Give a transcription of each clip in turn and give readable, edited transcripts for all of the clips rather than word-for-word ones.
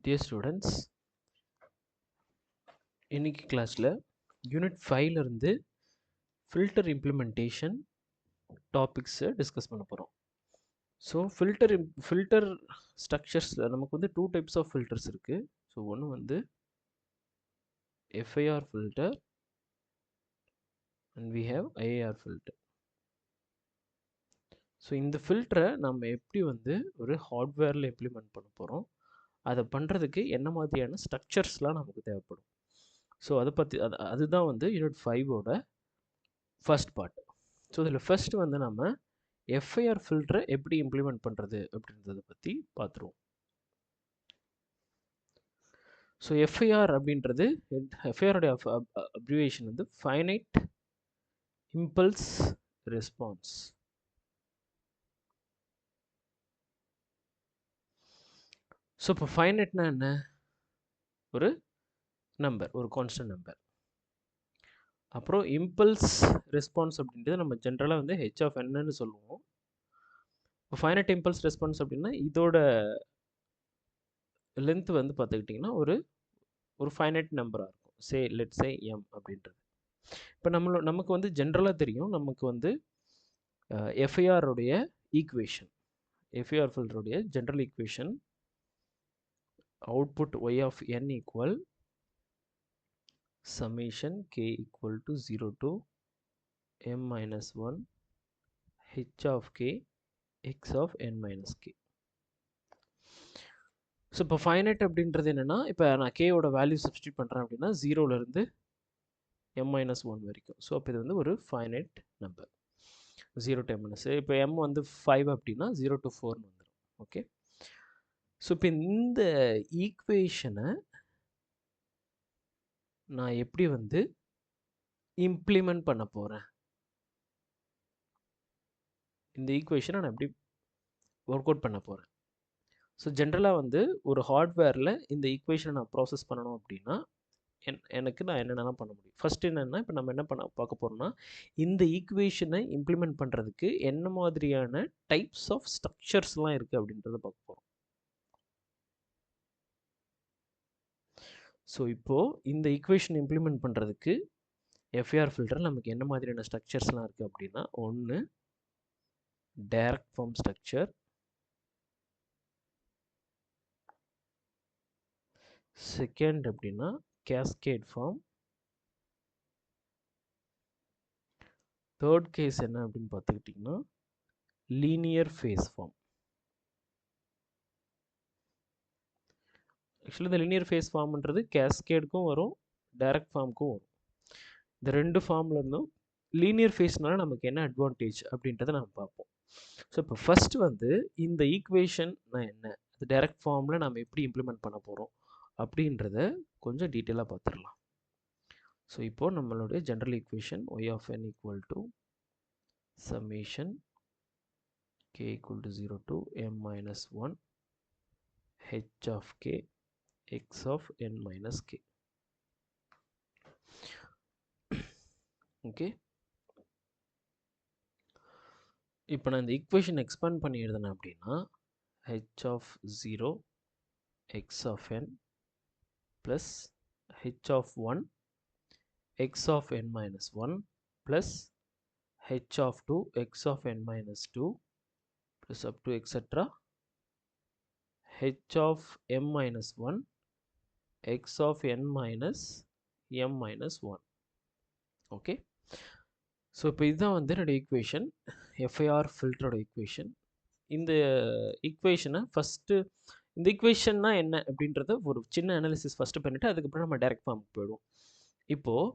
Dear students, இன்னைக்கு கிளாஸில் unit 5ல இருந்து ஃபில்டர் இம்ப்ளிமெண்டேஷன் டாபிக்ஸை டிஸ்கஸ் பண்ண போகிறோம். ஸோ ஃபில்டர் ஸ்ட்ரக்சர்ஸில் நமக்கு வந்து 2 டைப்ஸ் ஆஃப் ஃபில்டர்ஸ் இருக்குது. ஸோ ஒன்று வந்து FIR filter and we have IIR filter. So இந்த ஃபில்டரை நம்ம எப்படி வந்து ஒரு ஹார்ட்வேரில் இம்ப்ளிமெண்ட் பண்ண போகிறோம், அதை பண்ணுறதுக்கு என்ன மாதிரியான ஸ்ட்ரக்சர்ஸ்லாம் நமக்கு தேவைப்படும். ஸோ அதை பற்றி அதுதான் வந்து யூனிட் 5ஓட ஃபர்ஸ்ட் பார்ட். ஸோ இதில் ஃபர்ஸ்ட் வந்து நம்ம FIR ஃபில்டரை எப்படி இம்ப்ளிமெண்ட் பண்ணுறது அப்படின்றத பற்றி பார்த்துருவோம். ஸோ FIR அப்படின்றது FIR-உடைய அப்ரிவேஷன் வந்து ஃபைனைட் இம்பல்ஸ் ரெஸ்பான்ஸ். ஸோ இப்போ ஃபைனைட்னா என்ன? ஒரு நம்பர், ஒரு கான்ஸ்டன்ட் நம்பர். அப்புறம் இம்பல்ஸ் ரெஸ்பான்ஸ் அப்படின்றது நம்ம ஜென்ரலாக வந்து H of Nன்னு சொல்லுவோம். இப்போ ஃபைனைட் இம்பல்ஸ் ரெஸ்பான்ஸ் அப்படின்னா இதோட லென்த் வந்து பார்த்துக்கிட்டிங்கன்னா ஒரு ஃபைனைட் நம்பராக இருக்கும். லெட்ஸ் சே M அப்படின்றது. இப்போ நமக்கு வந்து ஜென்ரலாக தெரியும், நமக்கு வந்து FIR-உடைய ஈக்குவேஷன், FIR ஃபில்டருடைய general equation output Y of N equal summation K equal to 0 to M minus 1 H of K X of N minus K. So இப்போ ஃபைனைட் அப்படின்றது என்னென்னா, இப்போ நான் கேவோட வேல்யூ சப்ஸ்டியூட் பண்ணுறேன் அப்படின்னா 0லேருந்து M-1 வரைக்கும். ஸோ அப்போ இது வந்து ஒரு ஃபைனைட் நம்பர். 0 to M-, இப்போ M வந்து 5 அப்படின்னா 0 to 4 வந்துடும். ஓகே, ஸோ இப்போ இந்த ஈக்குவேஷனை நான் எப்படி வந்து இம்ப்ளிமெண்ட் பண்ண போகிறேன், இந்த ஈக்குவேஷனை நான் எப்படி ஒர்க் அவுட் பண்ண போகிறேன். ஸோ ஜென்ரலாக வந்து ஒரு ஹார்ட்வேரில் இந்த ஈக்குவேஷனை நான் ப்ராசஸ் பண்ணணும் அப்படின்னா எனக்கு நான் என்னென்னலாம் பண்ண முடியும். ஃபஸ்ட் என்னென்னா, இப்போ நம்ம என்ன பார்க்க போகிறோம்னா, இந்த ஈக்குவேஷனை இம்ப்ளிமெண்ட் பண்ணுறதுக்கு என்ன மாதிரியான டைப்ஸ் ஆஃப் ஸ்ட்ரக்சர்ஸ்லாம் இருக்குது அப்படின்றத பார்க்க போகிறோம். ஸோ இப்போது இந்த ஈக்குவேஷன் இம்ப்ளிமெண்ட் பண்ணுறதுக்கு FIR ஃபில்டர் நமக்கு என்ன மாதிரியான ஸ்ட்ரக்சர்ஸ்லாம் இருக்குது அப்படின்னா, ஒன்று டைரக்ட் ஃபார்ம் ஸ்ட்ரக்சர், செகண்ட் அப்படின்னா கேஸ்கேட் ஃபார்ம், தேர்ட் கேஸ் என்ன அப்படின்னு பார்த்துக்கிட்டிங்கன்னா லீனியர் ஃபேஸ் ஃபார்ம். ஆக்சுவலி இந்த லீனியர் ஃபேஸ் ஃபார்ம்ன்றது கேஸ்கேடுக்கும் வரும், டைரக்ட் ஃபார்முக்கும் வரும். இந்த ரெண்டு ஃபார்மில் இருந்தும் லீனியர் ஃபேஸ்னால நமக்கு என்ன அட்வான்டேஜ் அப்படின்றத நம்ம பார்ப்போம். ஸோ இப்போ ஃபஸ்ட் வந்து இந்த ஈக்குவேஷன் நான் என்ன, அது டைரக்ட் ஃபார்மில் நம்ம எப்படி இம்ப்ளிமெண்ட் பண்ண போகிறோம் அப்படின்றத கொஞ்சம் டீட்டெயிலாக பார்த்துடலாம். ஸோ இப்போது நம்மளுடைய general equation Y of N equal to summation K equal to 0 to M minus 1 H of K X of N minus K. Okay, இப்போ நான் இந்த ஈக்குவேஷன் எக்ஸ்பேண்ட் பண்ணி எழுதினேன் அப்படின்னா H of 0 X of N plus H of 1 X of N minus 1 plus H of 2 X of N minus 2 plus up to etc. H of M minus 1 X of N minus M minus 1. Okay, so இப்போ இதுதான் வந்து என்னோட equation, FIR ஃபில்டரோட equation. இந்த ஈக்குவேஷனை first, இந்த ஈக்குவேஷன்னா என்ன அப்படின்றத ஒரு சின்ன அனாலிசிஸ் ஃபஸ்ட்டு பண்ணிவிட்டு அதுக்கப்புறம் நம்ம டைரக்ட் ஃபார்முக்கு போயிடுவோம். இப்போது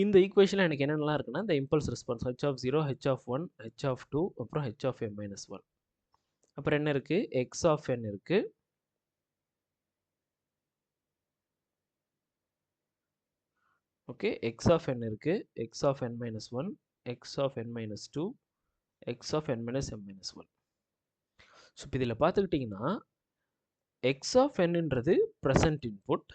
இந்த ஈக்குவேஷனில் எனக்கு என்னென்னலாம் இருக்குன்னா, இந்த impulse response H of 0, H of 1, H of 2, அப்புறம் H of M minus 1. அப்புறம் என்ன இருக்குது, X of N இருக்குது, ஓகே, X of N இருக்குது, X of N minus 1, X of N minus 2, X of N minus M minus 1. So இப்போ இதில் பார்த்துக்கிட்டிங்கன்னா X of Nன்றது present input,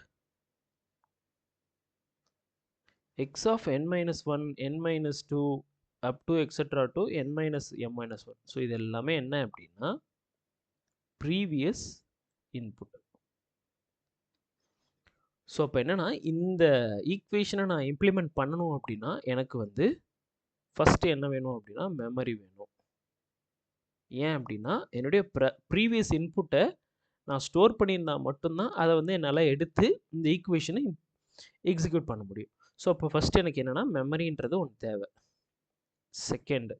X of N minus 1, N minus 2 up to etc. to N minus M minus 1. So இது எல்லாமே என்ன அப்படின்னா previous input. So அப்போ என்னென்னா இந்த ஈக்குவேஷனை நான் இம்ப்ளிமெண்ட் பண்ணணும் அப்படின்னா எனக்கு வந்து ஃபஸ்ட்டு என்ன வேணும் அப்படின்னா மெமரி வேணும். ஏன் அப்படின்னா என்னுடைய ப்ரீவியஸ் இன்புட்டை நான் ஸ்டோர் பண்ணியிருந்தா மட்டும்தான் அதை வந்து என்னால் எடுத்து இந்த ஈக்குவேஷனை எக்ஸிக்யூட் பண்ண முடியும். ஸோ அப்போ ஃபஸ்ட்டு எனக்கு என்னென்னா மெமரின்றது ஒன்று தேவை. செகண்டு,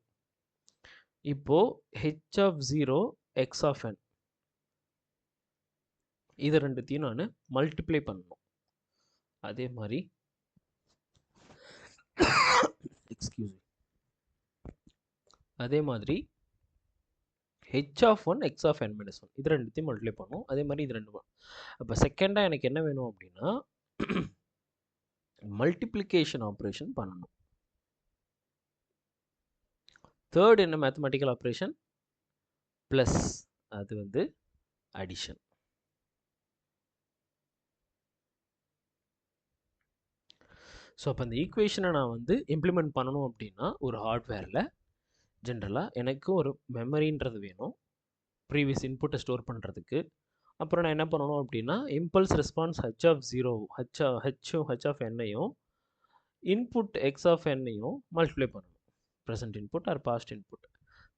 இப்போது h of 0 x of n இது ரெண்டுத்தையும் நான் மல்டிப்ளை பண்ணணும். அதே மாதிரி எக்ஸ்கியூஸ் அதே மாதிரி h of 1 x of n minus 1 இது ரெண்டுத்தையும் மல்டிப்ளை பண்ணணும். அதே மாதிரி இது ரெண்டு. அப்போ செகண்டாக எனக்கு என்ன வேணும் அப்படின்னா மல்டிப்ளிகேஷன் ஆப்ரேஷன் பண்ணணும். தேர்ட் என்ன மேத்தமெட்டிக்கல் ஆப்ரேஷன்? ப்ளஸ், அது வந்து அடிஷன். ஸோ அப்போ அந்த ஈக்குவேஷனை நான் வந்து இம்ப்ளிமெண்ட் பண்ணணும் அப்படின்னா ஒரு ஹார்ட்வேரில் ஜென்ரலாக எனக்கு ஒரு மெமரின்றது வேணும் ப்ரீவியஸ் இன்புட்டை ஸ்டோர் பண்ணுறதுக்கு. அப்புறம் நான் என்ன பண்ணணும் அப்படின்னா impulse response h of 0 h of என்னையும் இன்புட் எக்ஸ் ஆஃப் என்னையும் மல்டிப்ளை பண்ணணும். Present input or past input.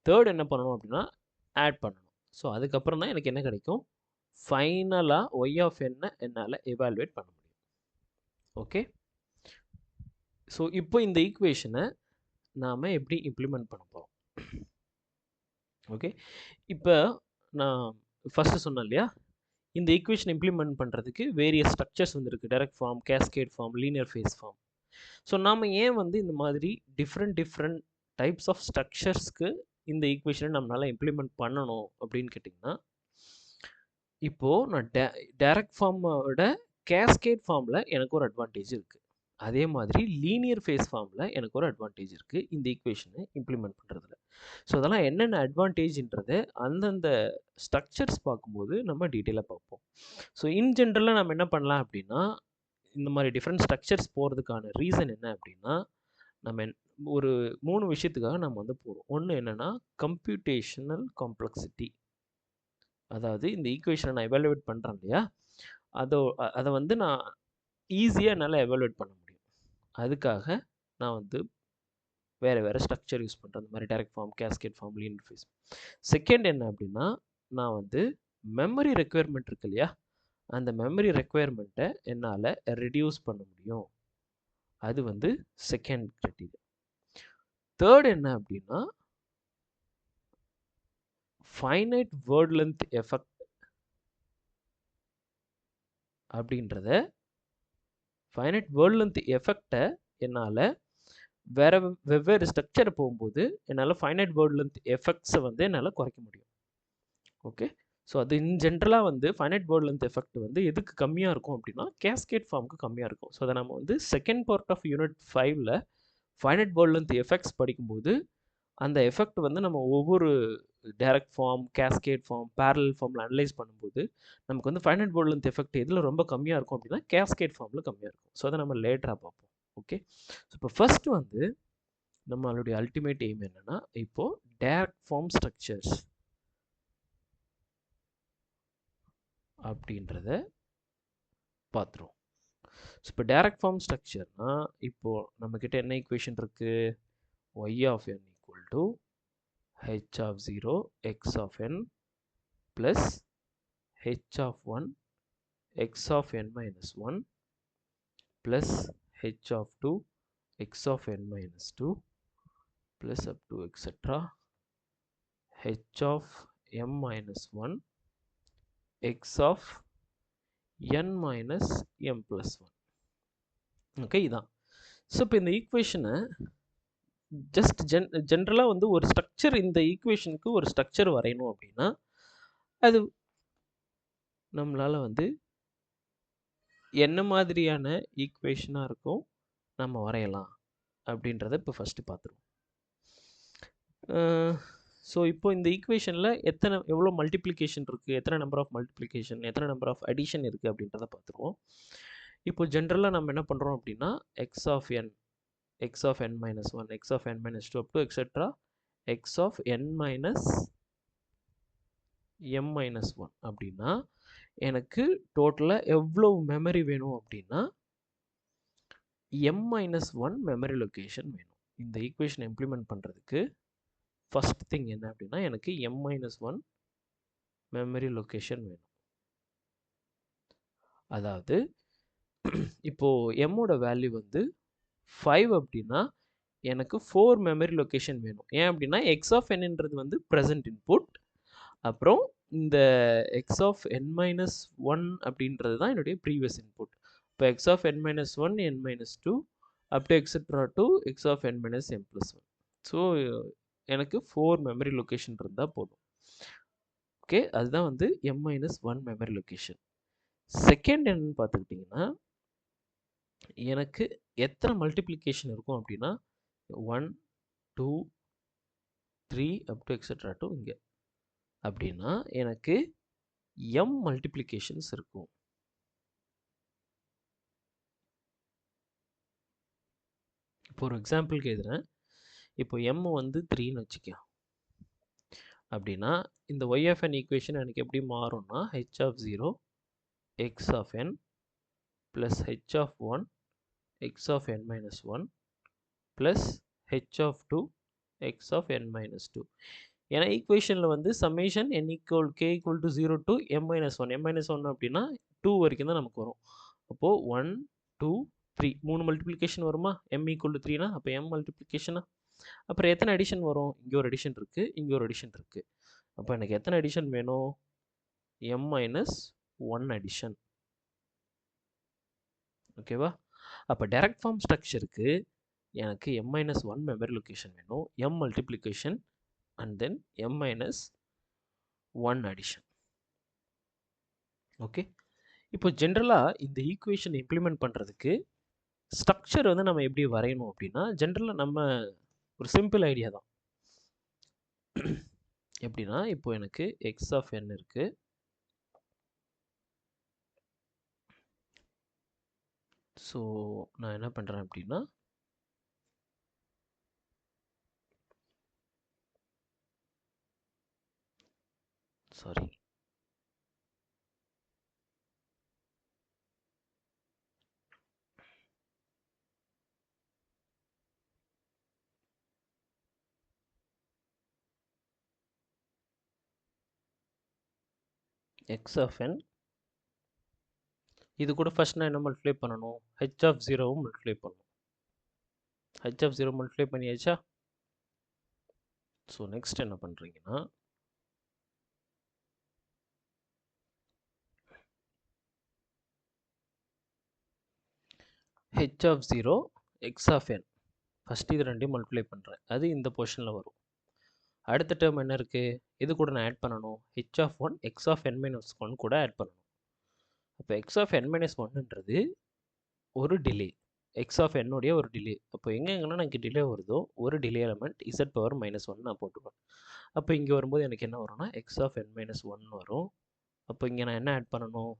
Third என்ன பண்ணணும் அப்படின்னா ஆட் பண்ணணும். ஸோ அதுக்கப்புறம் தான் எனக்கு என்ன கிடைக்கும்? ஃபைனலாக ஒய் ஆஃப் என்ன என்னால் எவாலுவேட் பண்ண முடியும். ஓகே, ஸோ இப்போ இந்த ஈக்குவேஷனை நாம் எப்படி இம்ப்ளிமெண்ட் பண்ண போகிறோம்? ஓகே, இப்போ நான் ஃபஸ்ட்டு சொன்னேன் இல்லையா, இந்த ஈக்குவேஷன் இம்ப்ளிமெண்ட் பண்ணுறதுக்கு வேரியஸ் ஸ்ட்ரக்சர்ஸ் வந்துருக்கு. Direct form, cascade form, linear phase form. So நாம் ஏன் வந்து இந்த மாதிரி டிஃப்ரெண்ட் டைப்ஸ் ஆஃப் ஸ்ட்ரக்சர்ஸ்க்கு இந்த ஈக்குவேஷனை நம்மளால் இம்ப்ளிமெண்ட் பண்ணணும் அப்படின்னு கேட்டிங்கன்னா, இப்போது நான் டைரக்ட் ஃபார்மோட கேஸ்கேட் ஃபார்மில் எனக்கு ஒரு அட்வான்டேஜ் இருக்குது. அதே மாதிரி லீனியர் ஃபேஸ் ஃபார்மில் எனக்கு ஒரு அட்வான்டேஜ் இருக்குது இந்த ஈக்குவேஷனை இம்ப்ளிமெண்ட் பண்ணுறதுல. ஸோ அதெல்லாம் என்னென்ன அட்வான்டேஜ்ன்றதை அந்தந்த ஸ்ட்ரக்சர்ஸ் பார்க்கும்போது நம்ம டீட்டெயிலாக பார்ப்போம். ஸோ இன் ஜென்ரலாக நம்ம என்ன பண்ணலாம் அப்படின்னா, இந்த மாதிரி டிஃப்ரெண்ட் ஸ்ட்ரக்சர்ஸ் போகிறதுக்கான ரீசன் என்ன அப்படின்னா, நம்ம ஒரு 3 விஷயத்துக்காக நம்ம வந்து போகிறோம். ஒன்று என்னென்னா கம்ப்யூட்டேஷனல் காம்ப்ளெக்சிட்டி. அதாவது இந்த ஈக்குவேஷனை நான் எவாலுவேட் பண்ணுறேன் இல்லையா, அதை வந்து நான் ஈஸியாக என்னால் எவாலுவேட் பண்ண முடியும். அதுக்காக நான் வந்து வேறு ஸ்ட்ரக்சர் யூஸ் பண்ணுறேன். அந்த மாதிரி direct form, cascade form, linear phase. Second என்ன அப்படின்னா, நான் வந்து மெமரி ரெக்குயர்மெண்ட் இருக்கு இல்லையா, அந்த மெமரி ரெக்குயர்மெண்ட்டை என்னால் ரெடியூஸ் பண்ண முடியும். அது வந்து செகண்ட் கிரைட்டீரியா. தேர்ட் என்ன அப்படின்னா ஃபைனைட் வேர்ட் லென்த் எஃபெக்ட் அப்படின்றத ஃபைனைட் வேர்ட் லென்த் எஃபெக்டை என்னால் வெவ்வேறு ஸ்ட்ரக்சரை போகும்போது என்னால் ஃபைனைட் வேர்ட் லென்த் எஃபெக்ட்ஸை வந்து என்னால் குறைக்க முடியும். ஓகே, ஸோ அது இன் ஜென்ரலாக வந்து ஃபைனைட் வேர்ட் லென்த் எஃபெக்ட் வந்து எதுக்கு கம்மியாக இருக்கும் அப்படின்னா கேஸ்கேட் ஃபார்முக்கு கம்மியாக இருக்கும். ஸோ அதை நம்ம வந்து செகண்ட் பார்ட் ஆஃப் யூனிட் 5ல் ஃபைனைட் வேர்ட் லென்த் எஃபெக்ட்ஸ் படிக்கும்போது அந்த எஃபெக்ட் வந்து நம்ம ஒவ்வொரு direct form, cascade form, parallel ஃபார்மில் அனலைஸ் பண்ணும்போது நமக்கு வந்து ஃபைனைட் வேர்ட் லென்த் எஃபெக்ட் எதில் ரொம்ப கம்மியாக இருக்கும் அப்படின்னா கேஸ்கேட் ஃபார்மில் கம்மியாக இருக்கும். ஸோ அதை நம்ம லேட்டராக பார்ப்போம். ஓகே, ஸோ இப்போ ஃபஸ்ட்டு வந்து நம்மளுடைய அல்டிமேட் எய்ம் என்னென்னா, இப்போது டைரக்ட் ஃபார்ம் ஸ்ட்ரக்சர்ஸ் அப்படின்றத பார்த்துருவோம். ஸோ இப்போ டைரக்ட் ஃபார்ம் ஸ்ட்ரக்சர்னால் இப்போது நம்மக்கிட்ட என்ன ஈக்குவேஷன் இருக்குது? y of n equal to h of 0 x of n plus h of 1 x of n minus 1 plus h of 2 x of n minus 2 plus up to etc. h of m minus 1 x of n minus m plus 1. Okay, இதான். So இப்போ இந்த ஈக்குவேஷனை just ஜென்ரலாக வந்து ஒரு structure, இந்த ஈக்குவேஷனுக்கு ஒரு structure வரையணும் அப்படின்னா அது நம்மளால் வந்து என்ன மாதிரியான ஈக்குவேஷனாக இருக்கும் நம்ம வரையலாம் அப்படின்றத இப்போ ஃபஸ்ட்டு பார்த்துருவோம். ஸோ இப்போ இந்த ஈக்குவேஷனில் எவ்வளோ மல்டிப்ளிகேஷன் இருக்குது, எத்தனை நம்பர் ஆஃப் மல்டிப்ளிகேஷன், எத்தனை நம்பர் ஆஃப் அடிஷன் இருக்குது அப்படின்றத பார்த்துருவோம். இப்போ ஜென்ரலாக நம்ம என்ன பண்ணுறோம் அப்படின்னா x of n, x of n minus 1, x of n minus 2 up to etc. x of n minus m-1 அப்படின்னா எனக்கு டோட்டலாக எவ்வளோ மெமரி வேணும் அப்படின்னா m-1 மெமரி லொக்கேஷன் வேணும். இந்த ஈக்குவேஷன் இம்ப்ளிமெண்ட் பண்ணுறதுக்கு ஃபர்ஸ்ட் திங் என்ன அப்படின்னா எனக்கு m-1 மெமரி லொக்கேஷன் வேணும். அதாவது இப்போது எம்மோட வேல்யூ வந்து 5 அப்படின்னா எனக்கு 4 மெமரி லொக்கேஷன் வேணும். ஏன் அப்படின்னா எக்ஸ் ஆஃப் என்னன்றது வந்து ப்ரெசன்ட் இன்புட், அப்புறம் இந்த எக்ஸ் ஆஃப் n-1 அப்படின்றது தான் என்னுடைய ப்ரீவியஸ் இன்புட். இப்போ x of n-1 n-2 up to etcetera to x of n-m+1. So எனக்கு 4 மெமரி லொக்கேஷன் இருந்தால் போதும். ஓகே, அதுதான் வந்து m-1 மெமரி லொக்கேஷன். செகண்ட் என்னன்னு பார்த்துக்கிட்டிங்கன்னா எனக்கு எத்தனை மல்டிப்ளிகேஷன் இருக்கும் அப்படின்னா 1 2 3 அப் டு எக்ஸெட்ரா டு இங்கே அப்படின்னா எனக்கு m மல்டிப்ளிகேஷன்ஸ் இருக்கும். இப்போ ஒரு எக்ஸாம்பிளுக்கு எழுதுறேன். இப்போ m வந்து 3ன்னு வச்சுக்கோ. அப்படின்னா இந்த y of n ஈக்குவேஷன் எனக்கு எப்படி மாறும்னா h of 0 x of n plus h of 1 x of n-1 plus h of 2 x of n-2. ஏன்னா ஈக்குவேஷனில் வந்து summation n k = 0 to m-1. m-1 அப்படின்னா 2 வரைக்கும் தான் நமக்கு வரும். அப்போது 1 2 3 3 மல்டிப்ளிகேஷன் வருமா? m = 3னா அப்போ m மல்டிப்ளிகேஷனா? அப்புறம் எத்தனை அடிஷன் வரும்? இங்கே ஒரு அடிஷன் இருக்குது, இங்கே ஒரு அடிஷன் இருக்குது. அப்போ எனக்கு எத்தனை அடிஷன் வேணும்? m-1 addition. ஓகேவா? அப்போ டைரக்ட் ஃபார்ம் ஸ்ட்ரக்சருக்கு எனக்கு m-1 மெமரி லொக்கேஷன் வேணும், m multiplication and then m-1 addition. Okay, இப்போ ஜென்ரலாக இந்த ஈக்குவேஷன் இம்ப்ளிமெண்ட் பண்ணுறதுக்கு ஸ்ட்ரக்சர் வந்து நம்ம எப்படி வரையணும் அப்படின்னா ஜென்ரலாக நம்ம ஒரு சிம்பிள் ஐடியா தான். எப்படின்னா இப்போ எனக்கு எக்ஸ் ஆஃப் n இருக்குது, ஸோ நான் என்ன பண்ணுறேன் அப்படின்னா சாரி எக்ஸ் ஆஃப் n இது கூட ஃபர்ஸ்ட் நான் என்ன மல்டிப்ளை பண்ணணும்? h ஆஃப் 0வும் மல்டிப்ளை பண்ணணும். h ஆஃப் 0 மல்டிப்ளை பண்ணியாச்சா? ஸோ நெக்ஸ்ட் என்ன பண்ணுறீங்கன்னா h of 0 x of n first இது ரெண்டையும் மல்டிப்ளை பண்ணுறேன், அது இந்த போர்ஷனில் வரும். அடுத்த டேர்ம் என்ன இருக்குது? இது கூட நான் ஆட் பண்ணணும், h of 1 x of n-1 கூட ஆட் பண்ணணும். அப்போ x ஆஃப் n-1ன்றது ஒரு டிலே, எக்ஸ் ஆஃப் என்னுடைய ஒரு டிலே. அப்போ எங்கெங்கன்னா எனக்கு டிலே வருதோ ஒரு டிலே எலமெண்ட் z⁻−1 நான் போட்டுப்பேன். அப்போ இங்கே வரும்போது எனக்கு என்ன வரும்னா எக்ஸ் ஆஃப் n-1 வரும். அப்போ இங்கே நான் என்ன ஆட் பண்ணணும்?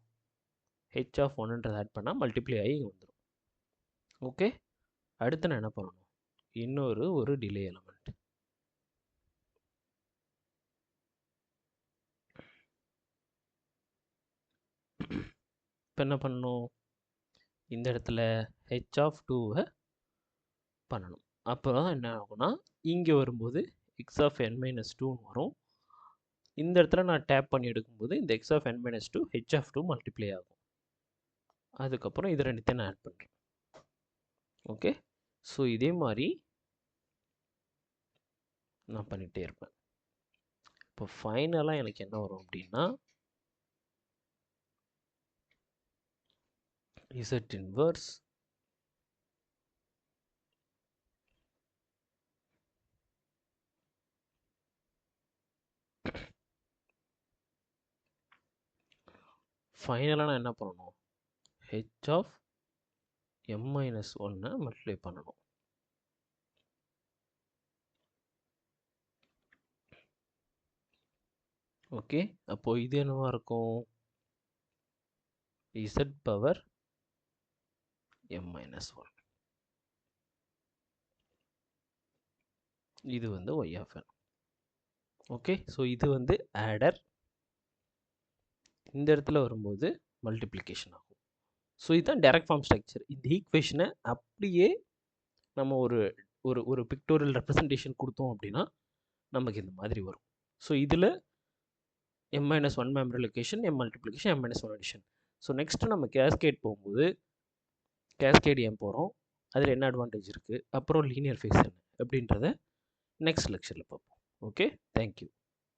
h ஆஃப் 1ன்றதை ஆட் பண்ணால் மல்டிப்ளை ஆகி இங்கே வந்துடும். ஓகே, அடுத்து நான் என்ன பண்ணணும்? இன்னொரு ஒரு டிலே எலமெண்ட். இப்போ என்ன பண்ணணும்? இந்த இடத்துல h ஆஃப் 2வை பண்ணணும். அப்போ தான் என்ன ஆகும்னா இங்கே வரும்போது எக்ஸ் ஆஃப் n-2 வரும். இந்த இடத்துல நான் டேப் பண்ணி எடுக்கும்போது இந்த x of n-2 h of 2 multiply ஆகும். அதுக்கப்புறம் இது ரெண்டுத்தையும் நான் ஆட் பண்ணுறேன். ஓகே, ஸோ இதே மாதிரி நான் பண்ணிகிட்டே இருப்பேன். இப்போ ஃபைனலாக எனக்கு என்ன வரும் அப்படின்னா z இன்வர்ஸ் ஃபைனலாக நான் என்ன பண்ணணும்? h ஆஃப் m-1 மல்டிப்ளை பண்ணணும். ஓகே, அப்போது இது என்னவா இருக்கும்? z power m-1. இது வந்து y ஆஃப் n. ஓகே, ஸோ இது வந்து ஆடர், இந்த இடத்துல வரும்போது மல்டிப்ளிகேஷன் ஆகும். ஸோ இதுதான் டைரக்ட் ஃபார்ம் ஸ்ட்ரக்சர். இந்த ஈக்குவேஷனை அப்படியே நம்ம ஒரு ஒரு ஒரு பிக்டோரியல் ரெப்ரசன்டேஷன் கொடுத்தோம் அப்படின்னா நமக்கு இந்த மாதிரி வரும். ஸோ இதில் m-1 memory location, m multiplication, m-1 addition. So next நம்ம கேஸ்கேட் போகும்போது கேஸ்கேட் ஏன் போகிறோம், அதில் என்ன அட்வான்டேஜ் இருக்குது, அப்புறம் லீனியர் ஃபேஸ் என்ன அப்படின்றத நெக்ஸ்ட் லெக்சரில் பார்ப்போம். Okay, thank you.